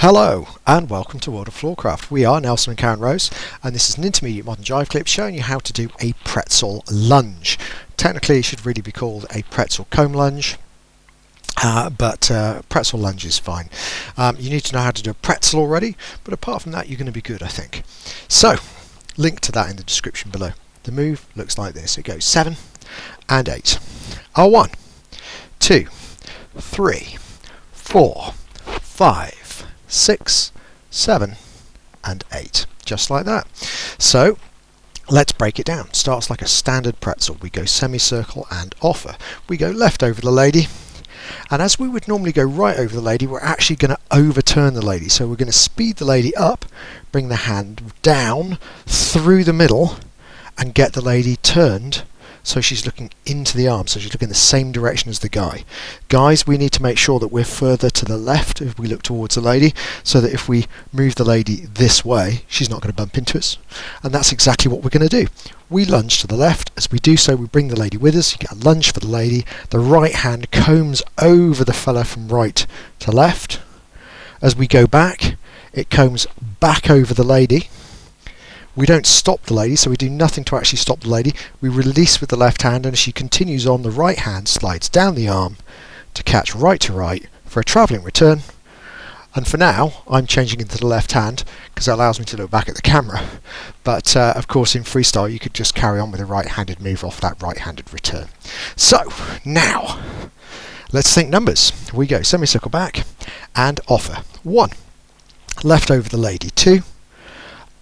Hello and welcome to World of Floorcraft. We are Nelson and Karen Rose, and this is an intermediate modern jive clip showing you how to do a pretzel lunge. Technically it should really be called a pretzel comb lunge, but pretzel lunge is fine. You need to know how to do a pretzel already, but apart from that you're going to be good, I think. So, link to that in the description below. The move looks like this. It goes 7 and 8. 1, 2, 3, 4, 5, 6, 7 and 8, just like that. So let's break it down. Starts like a standard pretzel. We go semicircle and offer. We go left over the lady, and as we would normally go right over the lady, we're actually going to overturn the lady. So we're going to speed the lady up, bring the hand down through the middle and get the lady turned so she's looking into the arm, so she's looking the same direction as the guy. Guys, we need to make sure that we're further to the left if we look towards the lady, so that if we move the lady this way, she's not going to bump into us. And that's exactly what we're going to do. We lunge to the left. As we do so, we bring the lady with us. You get a lunge for the lady. The right hand combs over the fella from right to left. As we go back, it combs back over the lady. We don't stop the lady, so we do nothing to actually stop the lady. We release with the left hand, and as she continues on, the right hand slides down the arm to catch right to right for a travelling return. And for now, I'm changing into the left hand because it allows me to look back at the camera. But of course, in freestyle, you could just carry on with a right-handed move off that right-handed return. So now, let's think numbers. We go semicircle back and offer. 1, left over the lady. 2,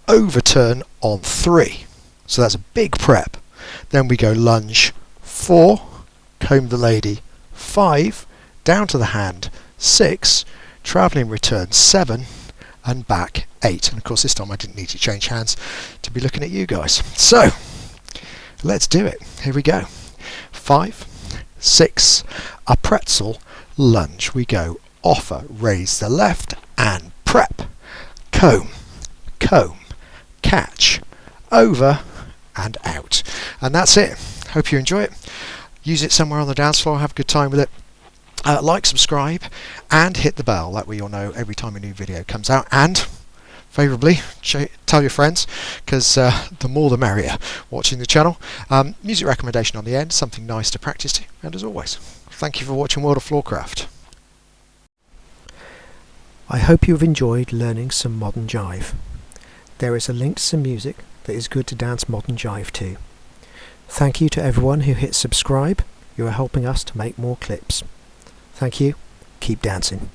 overturn on 3, so that's a big prep. Then we go lunge 4, comb the lady 5, down to the hand 6, travelling return 7 and back 8. And of course this time I didn't need to change hands to be looking at you guys. So let's do it. Here we go. 5, 6, a pretzel lunge. We go offer, raise the left and prep, comb, comb, catch, over and out. And that's it. Hope you enjoy it. Use it somewhere on the dance floor, have a good time with it. Like, subscribe and hit the bell, that way you'll know every time a new video comes out. And favourably tell your friends, because the more the merrier watching the channel. Music recommendation on the end, something nice to practice to. And as always, thank you for watching World of Floorcraft. I hope you have enjoyed learning some modern jive. There is a link to some music that is good to dance modern jive to. Thank you to everyone who hit subscribe. You are helping us to make more clips. Thank you. Keep dancing.